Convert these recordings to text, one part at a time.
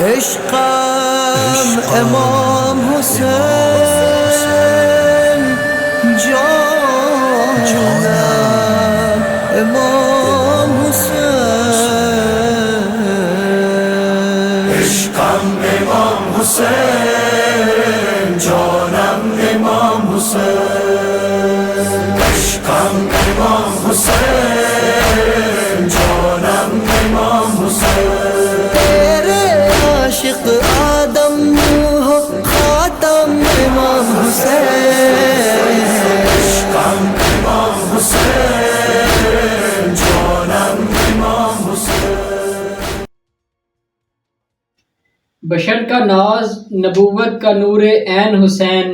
عشقم امام حسین جانم امام حسین عشقم امام حسین جانم امام حسین عشقم امام حسین جانم امام حسین تیرے عاشق آدم ہو خاتم امام حسین عشقم امام حسین جانم امام حسین بشر کا ناز نبوت کا نور عین حسین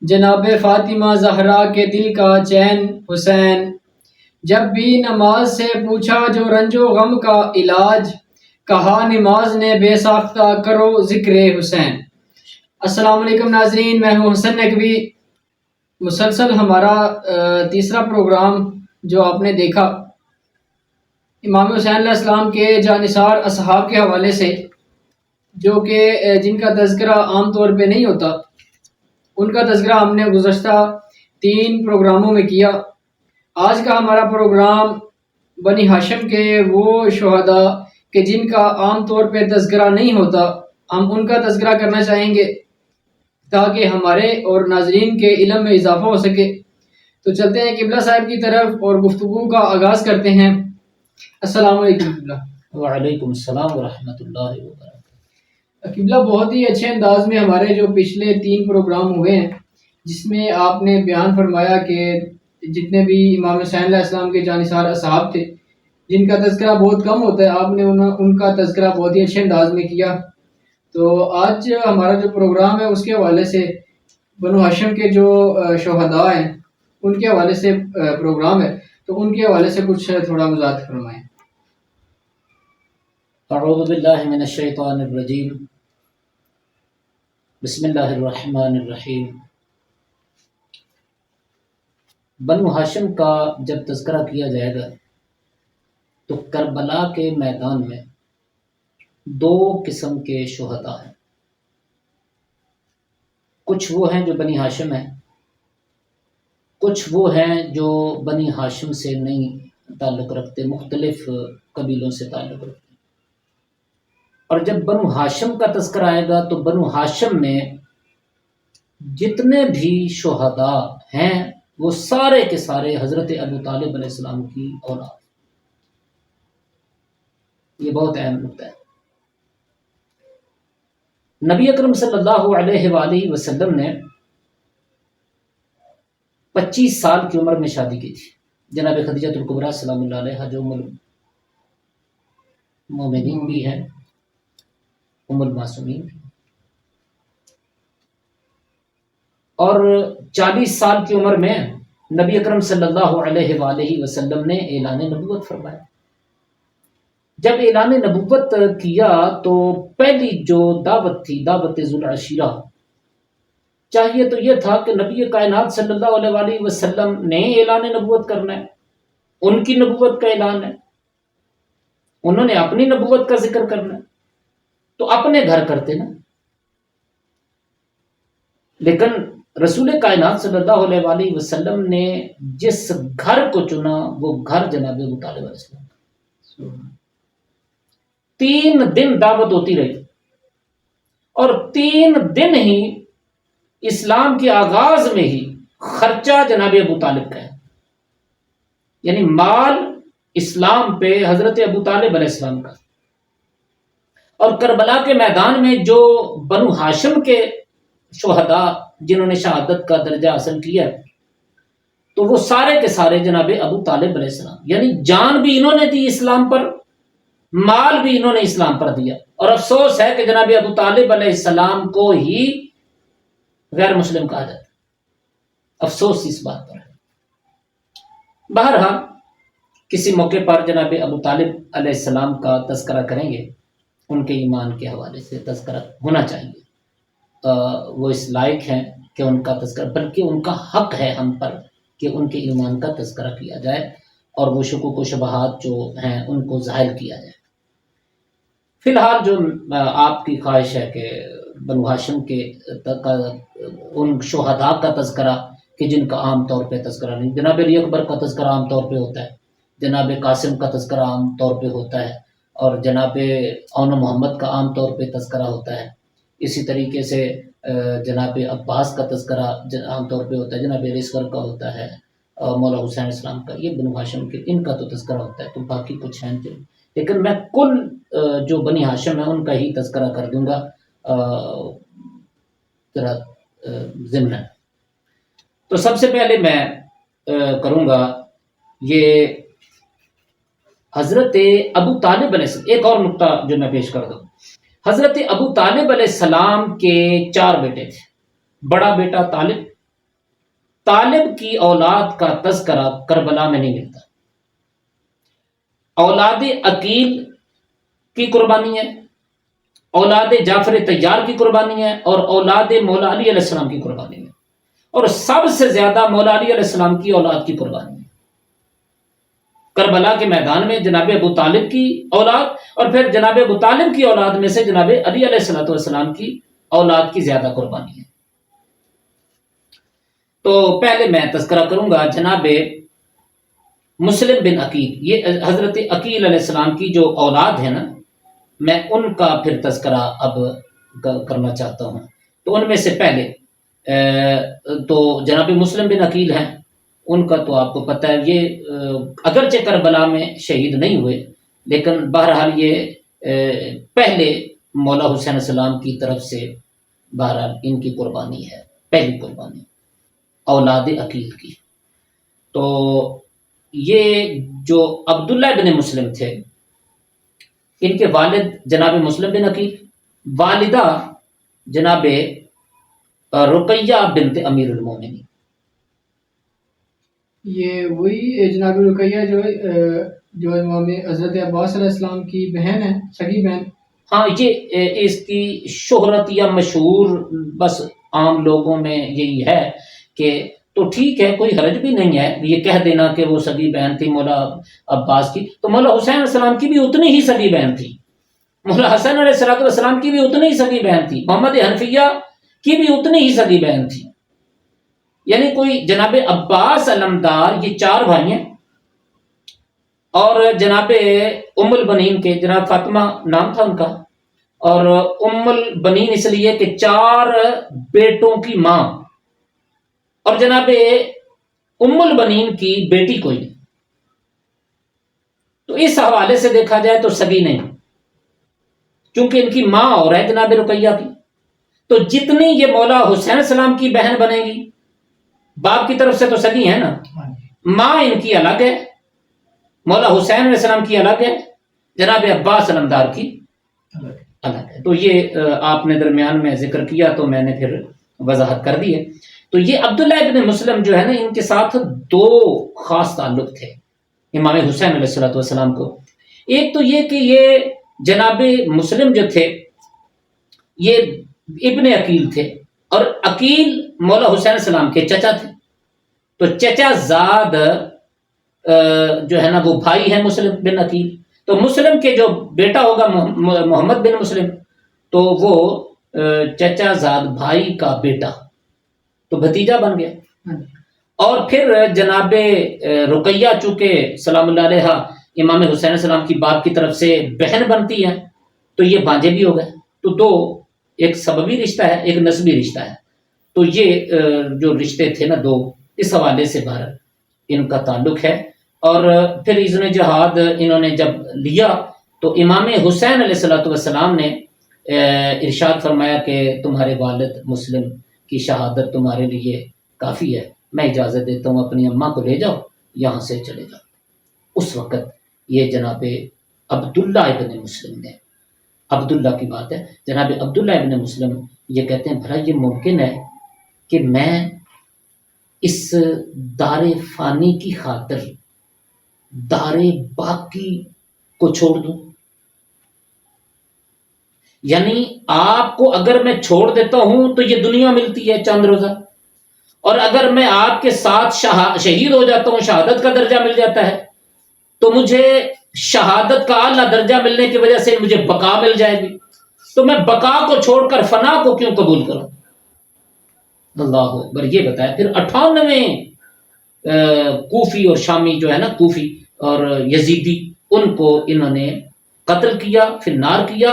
جناب فاطمہ زہرا کے دل کا چین حسین جب بھی نماز سے پوچھا جو رنج و غم کا علاج کہا نماز نے بے ساختہ کرو ذکر حسین۔ السلام علیکم ناظرین، میں ہوں حسن نقوی۔ مسلسل ہمارا تیسرا پروگرام جو آپ نے دیکھا امام حسین علیہ السلام کے جانثار اصحاب کے حوالے سے، جو کہ جن کا تذکرہ عام طور پہ نہیں ہوتا، ان کا تذکرہ ہم نے گزشتہ 3 پروگراموں میں کیا۔ آج کا ہمارا پروگرام بنی ہاشم کے وہ شہداء کہ جن کا عام طور پہ تذکرہ نہیں ہوتا، ہم ان کا تذکرہ کرنا چاہیں گے تاکہ ہمارے اور ناظرین کے علم میں اضافہ ہو سکے۔ تو چلتے ہیں قبلہ صاحب کی طرف اور گفتگو کا آغاز کرتے ہیں۔ السلام علیکم قبلہ۔ وعلیکم السلام ورحمۃ اللہ وبرکاتہ۔ قبلہ، بہت ہی اچھے انداز میں ہمارے جو پچھلے 3 پروگرام ہوئے ہیں، جس میں آپ نے بیان فرمایا کہ جتنے بھی امام حسین علیہ السلام کے جانثار اصحاب تھے جن کا تذکرہ بہت کم ہوتا ہے، آپ نے ان کا تذکرہ بہت ہی اچھے انداز میں کیا۔ تو آج ہمارا جو پروگرام ہے اس کے حوالے سے بنو ہاشم کے جو شہداء ہیں ان کے حوالے سے پروگرام ہے، تو ان کے حوالے سے کچھ تھوڑا وضاحت فرمائیں۔ اعوذ باللہ من الشیطان الرجیم، بسم اللہ الرحمن الرحیم۔ بنو ہاشم کا جب تذکرہ کیا جائے گا تو کربلا کے میدان میں 2 قسم کے شہداء ہیں۔ کچھ وہ ہیں جو بنی ہاشم ہیں، کچھ وہ ہیں جو بنی ہاشم سے نہیں تعلق رکھتے، مختلف قبیلوں سے تعلق رکھتے۔ اور جب بنو ہاشم کا تذکرہ آئے گا تو بنو ہاشم میں جتنے بھی شہداء ہیں وہ سارے کے سارے حضرت ابو طالب علیہ السلام کی اولاد۔ یہ بہت اہم نکتہ ہے۔ نبی اکرم صلی اللہ علیہ وآلہ وسلم نے 25 سال کی عمر میں شادی کی تھی۔ جناب خدیجہ الکبریٰ سلام اللہ علیہا جو ام المومنین بھی ہیں، ام المعصومین، اور 40 سال کی عمر میں نبی اکرم صلی اللہ علیہ وآلہ وسلم نے اعلان نبوت فرمایا۔ جب اعلان نبوت کیا تو پہلی جو دعوت تھی، دعوت ذو العشیرہ، چاہیے تو یہ تھا کہ نبی کائنات صلی اللہ علیہ وآلہ وسلم نے اعلان نبوت کرنا ہے، ان کی نبوت کا اعلان ہے، انہوں نے اپنی نبوت کا ذکر کرنا ہے تو اپنے گھر کرتے نا۔ لیکن رسول کائنات صلی اللہ علیہ وآلہ وسلم نے جس گھر کو چنا وہ گھر جناب ابو طالب علیہ السلام کا۔ 3 دن دعوت ہوتی رہی اور 3 دن ہی اسلام کے آغاز میں ہی خرچہ جناب ابو طالب کا ہے، یعنی مال اسلام پہ حضرت ابو طالب علیہ السلام کا۔ اور کربلا کے میدان میں جو بنو ہاشم کے شہداء جنہوں نے شہادت کا درجہ حاصل کیا تو وہ سارے کے سارے جناب ابو طالب علیہ السلام، یعنی جان بھی انہوں نے دی اسلام پر، مال بھی انہوں نے اسلام پر دیا۔ اور افسوس ہے کہ جناب ابو طالب علیہ السلام کو ہی غیر مسلم کہا جاتا ہے۔ افسوس اس بات پر ہے۔ بہرحال کسی موقع پر جناب ابو طالب علیہ السلام کا تذکرہ کریں گے، ان کے ایمان کے حوالے سے تذکرہ ہونا چاہیے۔ وہ اس لائق ہیں کہ ان کا تذکرہ، بلکہ ان کا حق ہے ہم پر کہ ان کے ایمان کا تذکرہ کیا جائے اور وہ شکوک و شبہات جو ہیں ان کو ظاہر کیا جائے۔ فی الحال جو آپ کی خواہش ہے کہ بنو ہاشم کے ان شہداء کا تذکرہ کہ جن کا عام طور پہ تذکرہ نہیں، جناب علی اکبر کا تذکرہ عام طور پہ ہوتا ہے، جناب قاسم کا تذکرہ عام طور پہ ہوتا ہے، اور جناب اون محمد کا عام طور پہ تذکرہ ہوتا ہے، اسی طریقے سے جناب عباس کا تذکرہ عام طور پہ ہوتا ہے، جناب علی اصغر کا ہوتا ہے، اور مولا حسین اسلام کا، یہ بنو ہاشم کے ان کا تو تذکرہ ہوتا ہے، تو باقی کچھ ہیں جو، لیکن میں کل جو بنی ہاشم ہے ان کا ہی تذکرہ کر دوں گا ذرا ضمن۔ تو سب سے پہلے میں کروں گا یہ حضرت ابو طالب علیہ السلام، ایک اور نقطہ جو میں پیش کر دوں، حضرت ابو طالب علیہ السلام کے 4 بیٹے تھے۔ بڑا بیٹا طالب، طالب کی اولاد کا تذکرہ کربلا میں نہیں ملتا۔ اولاد عقیل کی قربانی ہے، اولاد جعفر طیار کی قربانی ہے، اور اولاد مولا علی علیہ السلام کی قربانی ہے، اور سب سے زیادہ مولا علی علیہ السلام کی اولاد کی قربانی ہے۔ کربلا کے میدان میں جناب ابو طالب کی اولاد، اور پھر جناب ابو طالب کی اولاد میں سے جناب علی علیہ السلام کی اولاد کی زیادہ قربانی ہے۔ تو پہلے میں تذکرہ کروں گا جناب مسلم بن عقیل، یہ حضرت عقیل علیہ السلام کی جو اولاد ہے نا، میں ان کا پھر تذکرہ اب کرنا چاہتا ہوں۔ تو ان میں سے پہلے تو جناب مسلم بن عقیل ہیں، ان کا تو آپ کو پتہ ہے، یہ اگرچہ کربلا میں شہید نہیں ہوئے، لیکن بہرحال یہ پہلے مولا حسین السلام کی طرف سے بہرحال ان کی قربانی ہے، پہلی قربانی اولاد عقیل کی۔ تو یہ جو عبداللہ بن مسلم تھے، ان کے والد جناب مسلم بن عقیل، والدہ جناب رقیہ بنت امیر المومنین۔ یہ وہی جناب رقیہ جو امام حضرت عباس علیہ السلام کی بہن ہے، سگی بہن؟ ہاں، یہ اس کی شہرت یا مشہور بس عام لوگوں میں یہی ہے کہ تو ٹھیک ہے، کوئی حرج بھی نہیں ہے یہ کہہ دینا کہ وہ سگی بہن تھی مولا عباس کی، تو مولا حسین علیہ السلام کی بھی اتنی ہی سگی بہن تھی، مولا حسن علیہ السلام کی بھی اتنی ہی سگی بہن تھی، محمد حنفیہ کی بھی اتنی ہی سگی بہن تھی۔ یعنی کوئی جناب عباس علمدار، یہ 4 بھائی ہیں، اور جناب ام البنین کے جناب فاطمہ نام تھا ان کا، اور ام البنین اس لیے کہ 4 بیٹوں کی ماں، اور جناب ام البنین کی بیٹی کوئی نہیں، تو اس حوالے سے دیکھا جائے تو سگی نہیں، چونکہ ان کی ماں اور ہے جناب رقیہ کی، تو جتنی یہ مولا حسین السلام کی بہن بنے گی، باپ کی طرف سے تو سگی ہے نا، ماں ان کی الگ ہے، مولا حسین علیہ السلام کی الگ ہے، جناب عباس علمدار کی الگ ہے۔ تو یہ آپ نے درمیان میں ذکر کیا تو میں نے پھر وضاحت کر دی ہے۔ تو یہ عبداللہ ابن مسلم جو ہے نا، ان کے ساتھ 2 خاص تعلق تھے امام حسین علیہ السلام کو۔ ایک تو یہ کہ یہ جناب مسلم جو تھے یہ ابن عقیل تھے، اور عقیل مولا حسین السلام کے چچا تھے، تو چچا زاد جو ہے نا وہ بھائی ہے مسلم بن عقیل، تو مسلم کے جو بیٹا ہوگا محمد بن مسلم، تو وہ چچا زاد بھائی کا بیٹا، تو بھتیجا بن گیا۔ اور پھر جناب رقیہ چونکہ سلام اللہ علیہ امام حسین السلام کی باپ کی طرف سے بہن بنتی ہے، تو یہ بانجے بھی ہو گئے، تو 2، ایک سببی رشتہ ہے، ایک نسبی رشتہ ہے، تو یہ جو رشتے تھے نا 2، اس حوالے سے بہرحال ان کا تعلق ہے۔ اور پھر اذن جہاد انہوں نے جب لیا تو امام حسین علیہ السلام نے ارشاد فرمایا کہ تمہارے والد مسلم کی شہادت تمہارے لیے کافی ہے، میں اجازت دیتا ہوں اپنی اماں کو لے جاؤ، یہاں سے چلے جاؤ۔ اس وقت یہ جناب عبداللہ ابن مسلم نے، عبداللہ کی بات ہے، جناب عبداللہ ابن مسلم یہ کہتے ہیں بھلا یہ ممکن ہے کہ میں اس دار فانی کی خاطر دار باقی کو چھوڑ دوں؟ یعنی آپ کو اگر میں چھوڑ دیتا ہوں تو یہ دنیا ملتی ہے چند روزہ، اور اگر میں آپ کے ساتھ شہید ہو جاتا ہوں، شہادت کا درجہ مل جاتا ہے، تو مجھے شہادت کا اعلیٰ درجہ ملنے کی وجہ سے مجھے بقا مل جائے گی، تو میں بقا کو چھوڑ کر فنا کو کیوں قبول کروں؟ اللہ اکبر۔ یہ بتایا۔ پھر 98 کوفی اور شامی جو ہے نا، کوفی اور یزیدی، ان کو انہوں نے قتل کیا، پھر نار کیا،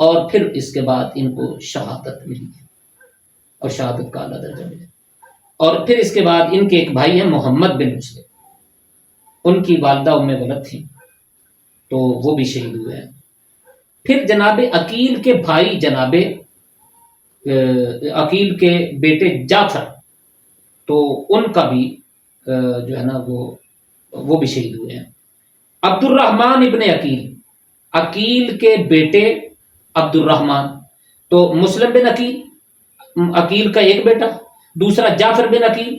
اور پھر اس کے بعد ان کو شہادت ملی اور شہادت کا اعلیٰ درجہ ملا۔ اور پھر اس کے بعد ان کے ایک بھائی ہیں محمد بن مسلم، ان کی والدہ ام ولد تھیں، تو وہ بھی شہید ہوئے ہیں۔ پھر جناب عقیل کے بھائی، جناب عقیل کے بیٹے جعفر، تو ان کا بھی جو ہے نا وہ بھی شہید ہوئے ہیں۔ عبد الرحمن ابن عقیل، عقیل کے بیٹے عبد الرحمن، تو مسلم بن عقیل کا ایک بیٹا، دوسرا جعفر بن عقیل،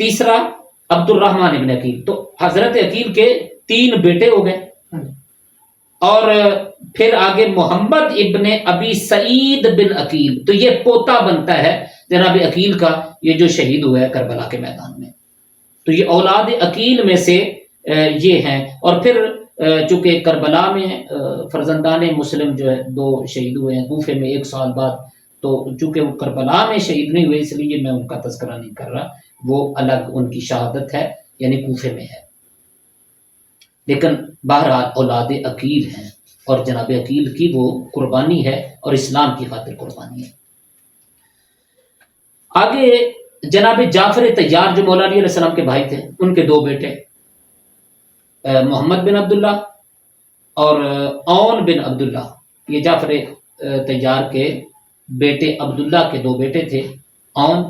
تیسرا عبد الرحمن ابن عقیل، تو حضرت عقیل کے 3 بیٹے ہو گئے۔ اور پھر آگے محمد ابن ابی سعید بن عقیل، تو یہ پوتا بنتا ہے جناب عقیل کا، یہ جو شہید ہوا ہے کربلا کے میدان میں، تو یہ اولاد عقیل میں سے یہ ہیں۔ اور پھر چونکہ کربلا میں فرزندان مسلم جو ہے 2 شہید ہوئے ہیں، کوفے میں 1 سال بعد، تو چونکہ وہ کربلا میں شہید نہیں ہوئے اس لیے میں ان کا تذکرہ نہیں کر رہا، وہ الگ ان کی شہادت ہے، یعنی کوفے میں ہے، لیکن بہرحال اولاد عقیل ہیں، اور جناب عقیل کی وہ قربانی ہے اور اسلام کی خاطر قربانی ہے۔ آگے جناب جعفر طیار جو مولا علی علیہ السلام کے بھائی تھے، ان کے 2 بیٹے، محمد بن عبداللہ اور اون بن عبداللہ، یہ جعفر طیار کے بیٹے عبداللہ کے 2 بیٹے تھے، اون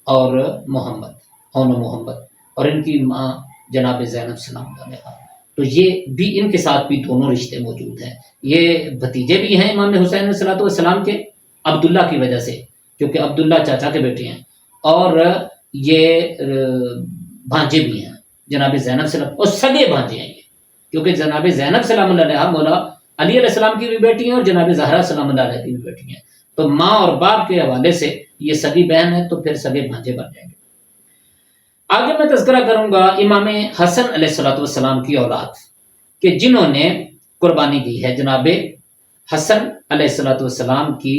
اور محمد، اون و محمد، اور ان کی ماں جناب زینب سلام اللہ علیہا، تو یہ بھی ان کے ساتھ بھی دونوں رشتے موجود ہیں۔ یہ بھتیجے بھی ہیں امام حسین علیہ الصلوۃ والسلام کے، عبداللہ کی وجہ سے، کیونکہ عبداللہ چاچا کے بیٹے ہیں، اور یہ بھانجے بھی ہیں جناب زینب سلام، اور سگے بھانجے ہیں یہ، کیونکہ جناب زینب سلام اللہ علیہا مولا علی علیہ السلام کی بھی بیٹی ہیں، اور جناب زہرا سلام اللہ علیہ کی بھی بیٹی ہیں، تو ماں اور باپ کے حوالے سے یہ سگی بہن ہے، تو پھر سگے بھانجے بن جائیں گے۔ آگے میں تذکرہ کروں گا امام حسن علیہ الصلوۃ والسلام کی اولاد، کہ جنہوں نے قربانی دی ہے، جناب حسن علیہ الصلوۃ والسلام کی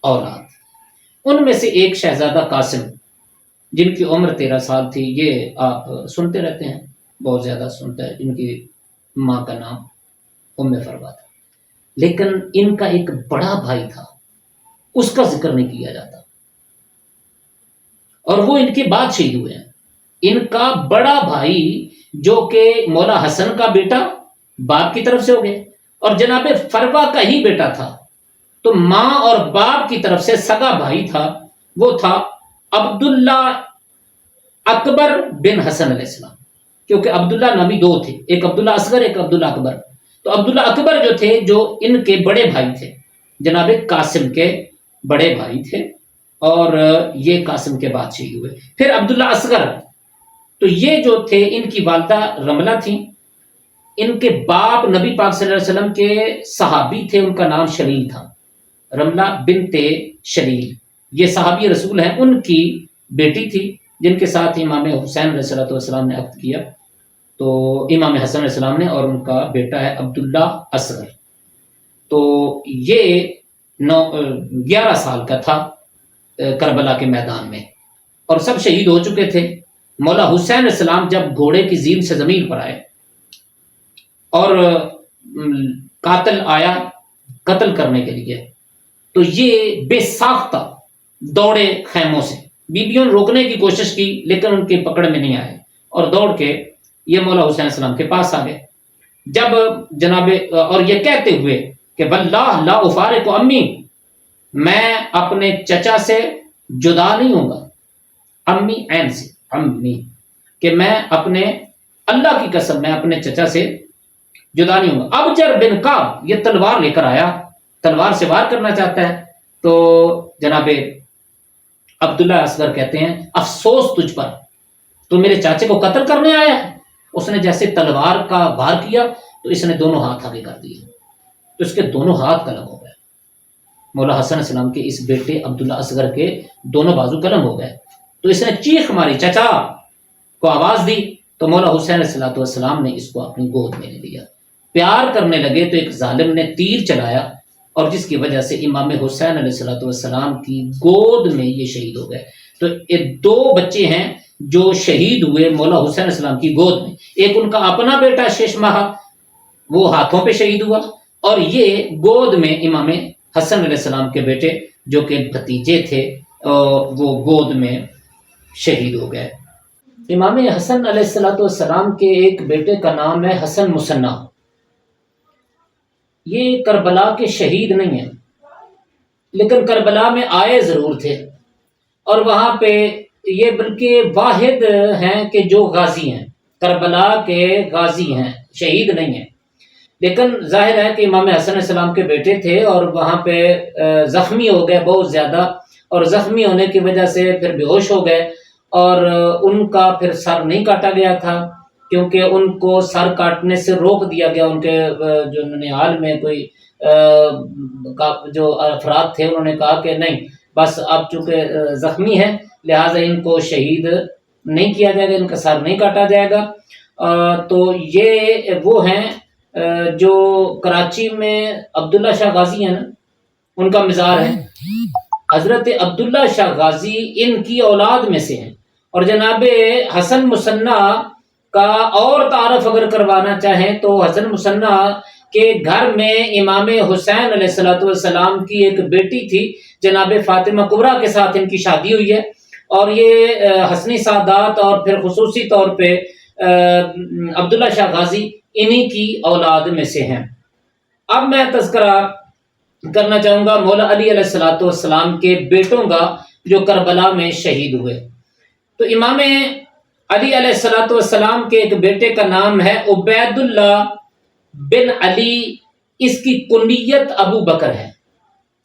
اولاد، ان میں سے ایک شہزادہ قاسم، جن کی عمر 13 سال تھی، یہ آپ سنتے رہتے ہیں، بہت زیادہ سنتا ہے، ان کی ماں کا نام ام فروا تھا، لیکن ان کا ایک بڑا بھائی تھا، اس کا ذکر نہیں کیا جاتا، اور وہ ان کے بعد شہید ہوئے ہیں۔ ان کا بڑا بھائی جو کہ مولا حسن کا بیٹا باپ کی طرف سے ہو گئے، اور جناب فروا کا ہی بیٹا تھا، تو ماں اور باپ کی طرف سے سگا بھائی تھا، وہ تھا عبداللہ اکبر بن حسن علیہ السلام، کیونکہ عبداللہ نامی 2 تھے، ایک عبداللہ اصغر، ایک عبداللہ اکبر، تو عبداللہ اکبر جو تھے، جو ان کے بڑے بھائی تھے، جناب قاسم کے بڑے بھائی تھے، اور یہ قاسم کے بعد شہید ہوئے۔ پھر عبداللہ اصغر، تو یہ جو تھے، ان کی والدہ رملہ تھیں، ان کے باپ نبی پاک صلی اللہ علیہ وسلم کے صحابی تھے، ان کا نام شلیل تھا، رملہ بنت شلیل، یہ صحابی رسول ہیں، ان کی بیٹی تھی، جن کے ساتھ امام حسین علیہ السلام نے عقد کیا، تو امام حسن علیہ السلام نے، اور ان کا بیٹا ہے عبداللہ اصغر، تو یہ 11 سال کا تھا کربلا کے میدان میں، اور سب شہید ہو چکے تھے۔ مولا حسین علیہ السلام جب گھوڑے کی زین سے زمین پر آئے، اور قاتل آیا قتل کرنے کے لیے، تو یہ بے ساختہ دوڑے خیموں سے، بیویوں نے روکنے کی کوشش کی، لیکن ان کے پکڑ میں نہیں آئے، اور دوڑ کے یہ مولا حسین علیہ السلام کے پاس آ گئے، جب جناب، اور یہ کہتے ہوئے کہ واللہ لا افارق امی، میں اپنے چچا سے جدا نہیں ہوں گا، امی عین سے امی، کہ میں اپنے، اللہ کی قسم میں اپنے چچا سے جدا نہیں ہوں گا۔ ابجر بن کعب یہ تلوار لے کر آیا، تلوار سے وار کرنا چاہتا ہے، تو جناب عبداللہ اصغر کہتے ہیں افسوس تجھ پر، تو میرے چاچے کو قتل کرنے آیا ہے۔ اس نے جیسے تلوار کا وار کیا تو اس نے دونوں ہاتھ آگے کر دیے، تو اس کے دونوں ہاتھ قلم ہو گئے۔ مولا حسن السلام کے اس بیٹے عبداللہ اصغر کے دونوں بازو قلم ہو گئے، تو اس نے چیخ ماری، چچا کو آواز دی، تو مولا حسین علیہ السلام نے اس کو اپنی گود میں لے لیا، پیار کرنے لگے تو ایک ظالم نے تیر چلایا، اور جس کی وجہ سے امام حسین علیہ السلام کی گود میں یہ شہید ہو گئے۔ تو یہ دو بچے ہیں جو شہید ہوئے مولا حسین علیہ السلام کی گود میں، ایک ان کا اپنا بیٹا شش ماہ وہ ہاتھوں پہ شہید ہوا، اور یہ گود میں امام حسن علیہ السلام کے بیٹے جو کہ بھتیجے تھے وہ گود میں شہید ہو گئے۔ امام حسن علیہ السلام کے ایک بیٹے کا نام ہے حسن مصنع، یہ کربلا کے شہید نہیں ہیں، لیکن کربلا میں آئے ضرور تھے، اور وہاں پہ یہ بلکہ واحد ہیں کہ جو غازی ہیں، کربلا کے غازی ہیں، شہید نہیں ہیں۔ لیکن ظاہر ہے کہ امام حسن علیہ السلام کے بیٹے تھے اور وہاں پہ زخمی ہو گئے بہت زیادہ، اور زخمی ہونے کی وجہ سے پھر بے ہوش ہو گئے، اور ان کا پھر سر نہیں کاٹا گیا تھا، کیونکہ ان کو سر کاٹنے سے روک دیا گیا۔ ان کے جو ننیال میں کوئی جو افراد تھے انہوں نے کہا کہ نہیں، بس اب چونکہ زخمی ہے لہٰذا ان کو شہید نہیں کیا جائے گا، ان کا سر نہیں کاٹا جائے گا۔ تو یہ وہ ہیں جو کراچی میں عبداللہ شاہ غازی ہیں نا، ان کا مزار ہے۔ حضرت عبداللہ شاہ غازی ان کی اولاد میں سے ہیں، اور جناب حسن مصنع کا اور تعارف اگر کروانا چاہیں تو حسن مصنع کے گھر میں امام حسین علیہ السلام کی ایک بیٹی تھی جناب فاطمہ کبریٰ کے ساتھ ان کی شادی ہوئی ہے، اور یہ حسنی سادات اور پھر خصوصی طور پہ عبداللہ شاہ غازی انہی کی اولاد میں سے ہیں۔ اب میں تذکرہ کرنا چاہوں گا مولا علی علیہ السلام کے بیٹوں کا جو کربلا میں شہید ہوئے۔ تو امام علی علیہ السلام کے ایک بیٹے کا نام ہے عبید اللہ بن علی، اس کی کنیت ابو بکر ہے،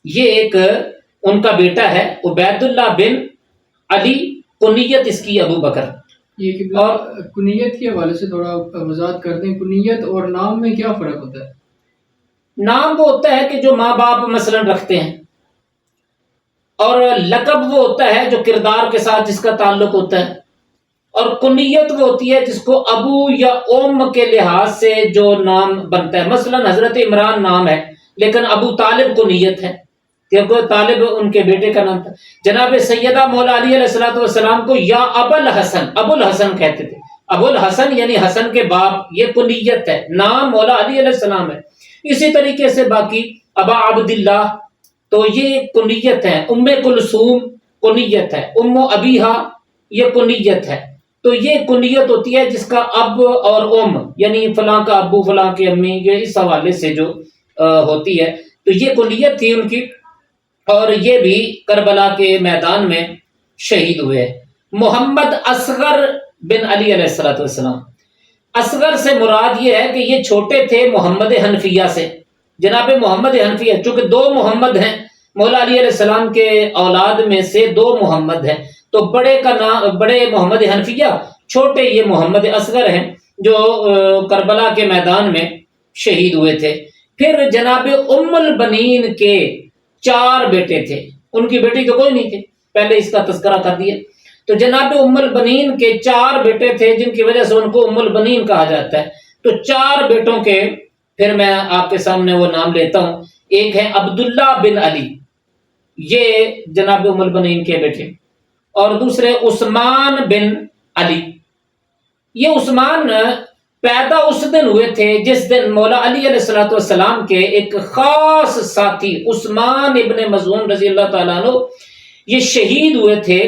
یہ ایک ان کا بیٹا ہے عبید اللہ بن علی، کنیت اس کی ابو بکر۔ یہ اور کنیت کے حوالے سے تھوڑا وضاحت کر دیں، کنیت اور نام میں کیا فرق ہوتا ہے؟ نام وہ ہوتا ہے کہ جو ماں باپ مثلا رکھتے ہیں، اور لقب وہ ہوتا ہے جو کردار کے ساتھ جس کا تعلق ہوتا ہے، اور کنیت وہ ہوتی ہے جس کو ابو یا ام کے لحاظ سے جو نام بنتا ہے۔ مثلا حضرت عمران نام ہے لیکن ابو طالب کنیت ہے، کیونکہ طالب ان کے بیٹے کا نام تھا۔ جناب سیدہ مولا علی علیہ السلام کو یا ابو الحسن، ابو الحسن کہتے تھے، ابو الحسن یعنی حسن کے باپ، یہ کنیت ہے، نام مولا علی علیہ السلام ہے۔ اسی طریقے سے باقی ابا عبداللہ، تو یہ کنیت ہے۔ ام کلثوم کنیت ہے، ام ابیہا یہ کنیت ہے۔ تو یہ کنیت ہوتی ہے جس کا اب اور ام یعنی فلاں کا ابو فلاں کی امی، یہ اس حوالے سے جو ہوتی ہے، تو یہ کنیت تھی ان کی، اور یہ بھی کربلا کے میدان میں شہید ہوئے۔ محمد اصغر بن علی علیہ السلام، اصغر سے مراد یہ ہے کہ یہ چھوٹے تھے محمد حنفیہ سے۔ جناب محمد حنفیہ، چونکہ دو محمد ہیں مولا علی علیہ السلام کے اولاد میں سے، دو محمد ہیں، تو بڑے کا نام بڑے محمد حنفیہ، چھوٹے یہ محمد اصغر ہیں جو کربلا کے میدان میں شہید ہوئے تھے۔ پھر جناب ام البنین کے 4 بیٹے تھے، ان کی بیٹی تو کوئی نہیں تھی، پہلے اس کا تذکرہ کر دیا۔ تو جناب ام البنین کے 4 بیٹے تھے جن کی وجہ سے ان کو ام البنین کہا جاتا ہے۔ تو 4 بیٹوں کے پھر میں آپ کے سامنے وہ نام لیتا ہوں۔ ایک ہے عبداللہ بن علی، یہ جناب ام البنین کے بیٹے، اور دوسرے عثمان بن علی۔ یہ عثمان پیدا اس دن ہوئے تھے جس دن مولا علی علیہ السلام کے ایک خاص ساتھی عثمان ابن مظعون رضی اللہ تعالیٰ عنہ یہ شہید ہوئے تھے،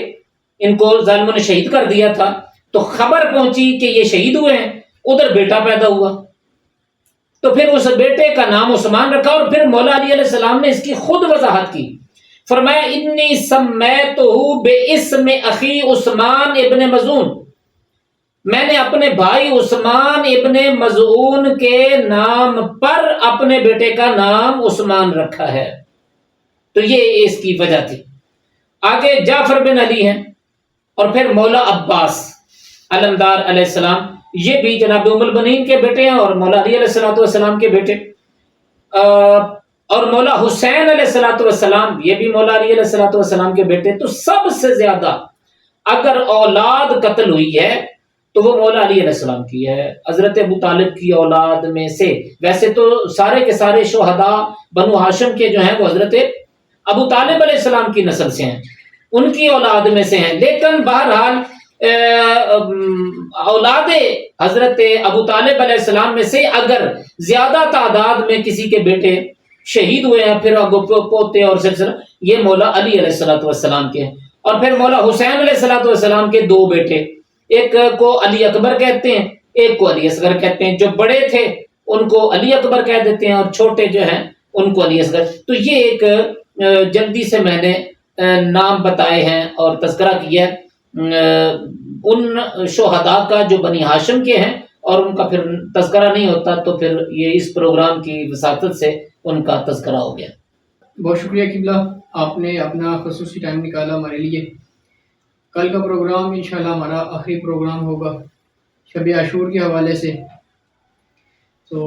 ان کو ظالموں نے شہید کر دیا تھا۔ تو خبر پہنچی کہ یہ شہید ہوئے ہیں، ادھر بیٹا پیدا ہوا، تو پھر اس بیٹے کا نام عثمان رکھا، اور پھر مولا علی علیہ السلام نے اس کی خود وضاحت کی، فرمایا انی سمیتہ باسم اخی عثمان ابن مظعون، میں نے اپنے بھائی عثمان ابن مظعون کے نام پر اپنے بیٹے کا نام عثمان رکھا ہے۔ تو یہ اس کی وجہ تھی۔ آگے جعفر بن علی ہیں، اور پھر مولا عباس علمدار علیہ السلام، یہ بھی جناب ام المؤمنین کے بیٹے ہیں اور مولا علی علیہ السلام کے بیٹے، اور مولا حسین علیہ السلام یہ بھی مولا علی علیہ السلام کے بیٹے۔ تو سب سے زیادہ اگر اولاد قتل ہوئی ہے تو وہ مولا علی علیہ السلام کی ہے، حضرت ابو طالب کی اولاد میں سے۔ ویسے تو سارے کے سارے شہداء بنو ہاشم کے جو ہیں وہ حضرت ابو طالب علیہ السلام کی نسل سے ہیں، ان کی اولاد میں سے ہیں، لیکن بہرحال اولاد حضرت ابو طالب علیہ السلام میں سے اگر زیادہ تعداد میں کسی کے بیٹے شہید ہوئے ہیں، پھر پوتے اور سلسلہ، یہ مولا علی علیہ السلام کے ہیں۔ اور پھر مولا حسین علیہ السلام کے دو بیٹے، ایک کو علی اکبر کہتے ہیں، ایک کو علی اصغر کہتے ہیں۔ جو بڑے تھے ان کو علی اکبر کہہ دیتے ہیں اور چھوٹے جو ہیں ان کو علی اصغر۔ تو یہ ایک جلدی سے میں نے نام بتائے ہیں اور تذکرہ کیا ان شہداء کا جو بنی ہاشم کے ہیں، اور ان کا پھر تذکرہ نہیں ہوتا تو پھر یہ اس پروگرام کی وساطت سے ان کا تذکرہ ہو گیا۔ بہت شکریہ قبلہ، آپ نے اپنا خصوصی ٹائم نکالا ہمارے لیے۔ کل کا پروگرام انشاءاللہ ہمارا آخری پروگرام ہوگا شب عاشور کے حوالے سے، تو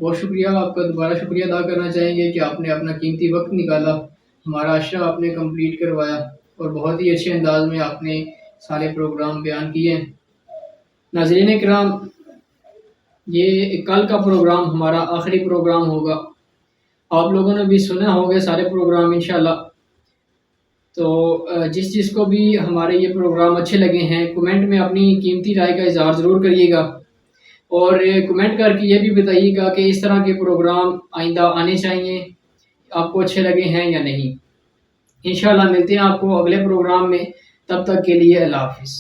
بہت شکریہ آپ کا، دوبارہ شکریہ ادا کرنا چاہیں گے کہ آپ نے اپنا قیمتی وقت نکالا، ہمارا عشاء آپ نے کمپلیٹ کروایا، اور بہت ہی اچھے انداز میں آپ نے سارے پروگرام بیان کیے ہیں۔ ناظرین کرام، یہ کل کا پروگرام ہمارا آخری پروگرام ہوگا۔ آپ لوگوں نے بھی سنا ہوگا سارے پروگرام انشاءاللہ، تو جس کو بھی ہمارے یہ پروگرام اچھے لگے ہیں کمنٹ میں اپنی قیمتی رائے کا اظہار ضرور کریے گا، اور کمنٹ کر کے یہ بھی بتائیے گا کہ اس طرح کے پروگرام آئندہ آنے چاہیے، آپ کو اچھے لگے ہیں یا نہیں۔ انشاءاللہ ملتے ہیں آپ کو اگلے پروگرام میں، تب تک کے لیے اللہ حافظ۔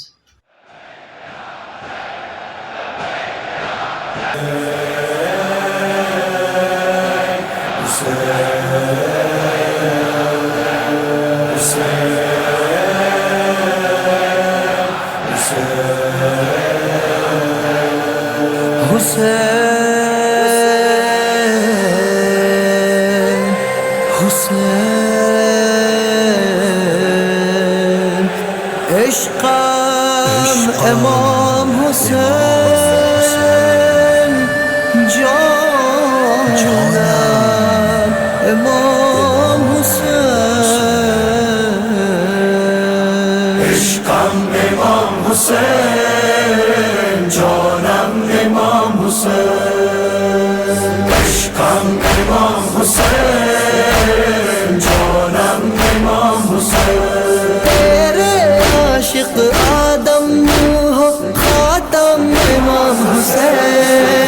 عشقم امام حسین، جانم امام حسین، عشقم امام حسین، جانم امام حسین، عشقم امام حسین، جانم امام حسین، تیرے عاشق آدم ہو خاتم امام حسین۔